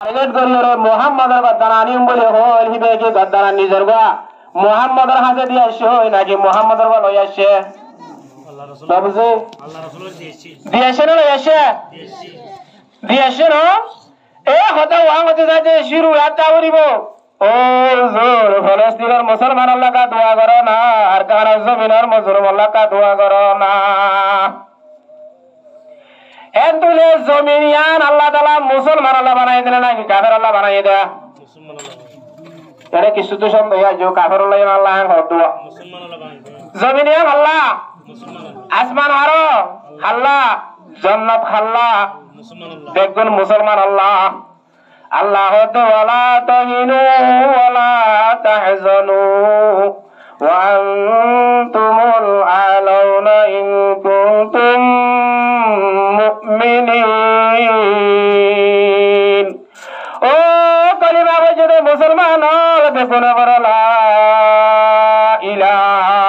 target করিয়ে মোহাম্মদের গদ্দানি বলে হল হিবে কি গদ্দানা নিজের গা মোহাম্মদের হাতে দিয়ে আসছে নাকি মোহাম্মদের গা লই আসছে বুঝে দিয়েছে না লই আসছে দিয়েছে না এ হতে ওয়াং হতে যাইতে শুরু রাত করিব ও জোর ফলস্তিনের মুসলমান আল্লাহ কা দোয়া করো না আর কানা জমিনের মুসলমান আল্লাহ কা দোয়া করো না এন্তুলে জমিনিয়ান আল্লাহ তাআলা মুসলমান আল্লাহ বানাই দিলেন নাকি কাফের আল্লাহ বানাই দেয়া মুসলমান আল্লাহ এটা কিছু তো সন্দেহ আছে কাফের আল্লাহ হদুয়া মুসলমান আল্লাহ বানাই জমিনিয়ান আল্লাহ মুসলমান আসমান আরো আল্লাহ জান্নাত আল্লাহ মুসলমান আল্লাহ দেখুন মুসলমান আল্লাহ আল্লাহ ওয়ালা তাহিনু ওয়ালা তাহজানু ওয়া আনতুমুল আলাউনা ইন কুনতুম মুমিনিন ও কলিমা বজে মুসলমান দেখুন লা ইলাহা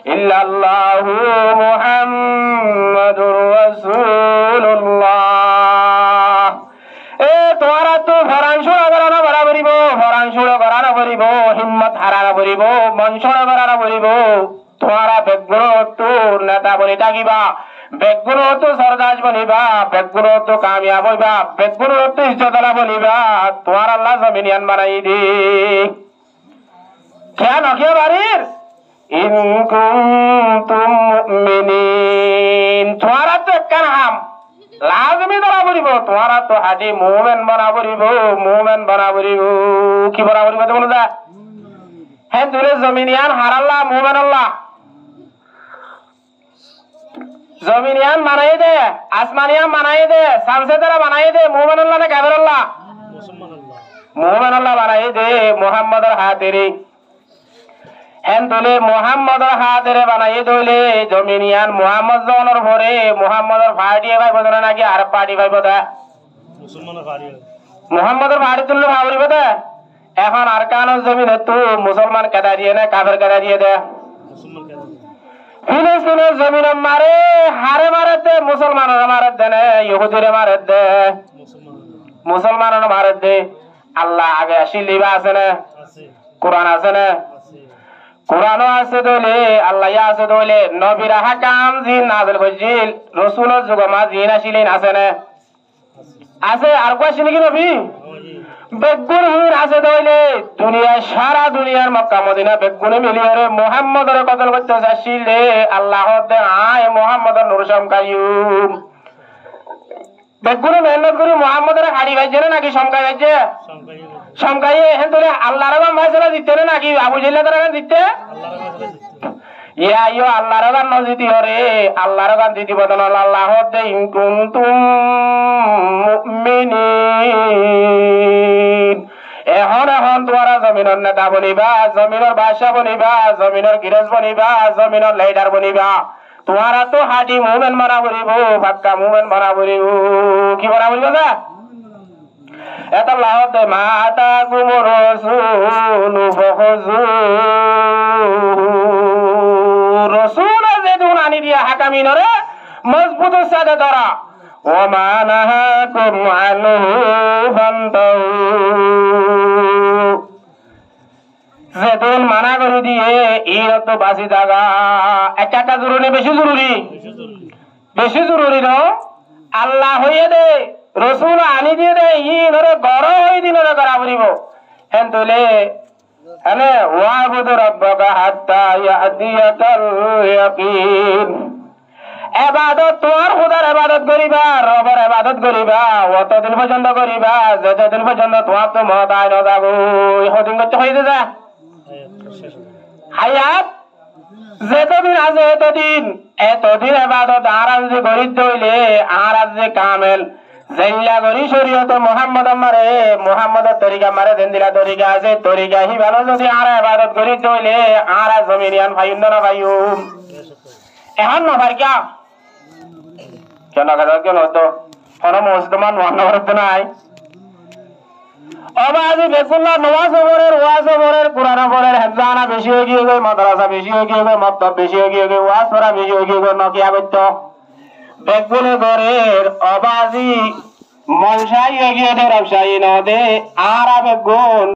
ইল্লাল্লাহু মুহাম্মাদুর রাসূলুল্লাহ হিম্মত হারানো করিব মনসনা করানো করিব তোমারা বেগুন তোর নেতা বনি থাকিবা বেগুন তো সরদাস বনিবা বেগুন তো কামিয়াব হইবা বেগুন তো ইজ্জতলা বনিবা তোমার আল্লাহ জমিনিয়ান বানাই দি খেয়া নখিয়া বাড়ির ইন কুনতুম মুমিনিন তোমারা তো একখান হাম লাজমি ধরা পড়িব তোমারা তো হাজি মুমিন বনা পড়িব মুমিন বনা পড়িব কি বনা পড়িব তো বলো দা হ্যাঁ দূরে জমিনিয়ান হারাল্লাহ মুমিন আল্লাহ জমিনিয়ান বানাই দে আসমানিয়ান বানাই দে সামসে তারা বানাই দে মুমিন আল্লাহ না কাফের আল্লাহ মুমিন আল্লাহ বানাই দে মুহাম্মদের হাতেরে হ্যাঁ তুলে মুহাম্মদের হাতেরে বানাই দইলে জমিনিয়ান মুহাম্মদ জনের ভরে মুহাম্মদের ফাড়িয়ে ভাই বোঝা নাকি আর পার্টি ভাই বোধা মুহাম্মদের ফাড়ি তুললে ভাবরি বোধা এখন আর কান জমিনে তো মুসলমান কেদা দিয়ে না কাফের কেদা দিয়ে দে ফিলিস্তিনের জমিন মারে হারে মারে দে মুসলমানের মারে দে না ইহুদিরে মারে দে মুসলমানের মারে দে আল্লাহ আগে শিলিবা আছে না কোরআন আছে না কোরআনও আছে দইলে আল্লাহ আছে দইলে নবীরা হাকাম জিন নাযিল কইছিল রাসূলের যুগে মা জিন আসিলেন আছে না আছে আর কই আসেনি কি নবী বেগুন হুর আছে দইলে দুনিয়া সারা দুনিয়ার মক্কা মদিনা বেগুনে মিলিয়ে মুহাম্মদের কতল করতে আসিলে আল্লাহ দে আয় মুহাম্মদের নূর সমকায়ুম বেগুনে মেহনত করে মুহাম্মদের হাড়ি ভাইছে নাকি সমকাই ভাইছে সমকাই হেন তোরে আল্লাহর গান ভাইছলা দিতে নাকি আবু জিল্লাদের গান দিতে ইয়া ইয়ো আল্লাহর গান নজিতি হরে আল্লাহর গান দিতি বদন আল্লাহ দে ইন কুনতুম মুমিনিন এখন তোরা জমিনের নেতা বনিবা জমিনের বাদশা বনিবা জমিনের গিরেজ বনিবা জমিনের লিডার বনিবা তোমারা তো হাজি মুমিন বানা বলিব পাক্কা মুমিন বানা বলিব কি বানা বলিব না এত লাহতে মাতা কুমুর রসুল রসুল যেদিন আনি দিয়া হাকামি নরে মজবুত সাথে ধরা ও মানাহাকুম আনহু ফান্তাউ যেদিন মানা করে দিয়ে এই তো বাঁচি থাকা একটা জরুরি বেশি জরুরি ন আল্লাহ হইয়ে দে রসুল আনি দিয়ে দে ই নরে গড় হই দিন করা পড়িব হেন তুলে এনে ওয়াবুদ রাব্বাকা হাত্তা ইয়াতিয়াকাল ইয়াকিন ইবাদত তোর খোদার ইবাদত করিবা রবের ইবাদত করিবা অতদিন পর্যন্ত করিবা যতদিন পর্যন্ত তোমার তো মত আয় না যাবো হদিন করতে হয়ে যা হায়াত যেতদিন আছে এতদিন ইবাদত আর যে গরিব হইলে আর যে কামেল জেল্লা গরি শরীয়ত মুহাম্মদ আমারে মুহাম্মদের তরিকা মারে দেন দিলা তরিকা আছে তরিকা হি ভালো যদি আর ইবাদত গরিব হইলে আর জমিনিয়ান ভাইউন না ভাইউম এখন না ভাই কেন কেন তো কোন মুসলমান মহানগরত নাই অবাজি বেকুল্লা নওয়াজ ওয়াজ কোরআন পড়ের হেফজানা বেশি হয়ে গিয়ে গই মাদ্রাসা বেশি হয়ে গিয়ে গই মক্তব বেশি হয়ে গিয়ে গই ওয়াজ পড়া বেশি হয়ে গিয়ে গই নকিয়া করত বেকুল ঘরের অবাজি মনসাই এগিয়ে দে রবসাই নদে আর আবে গুণ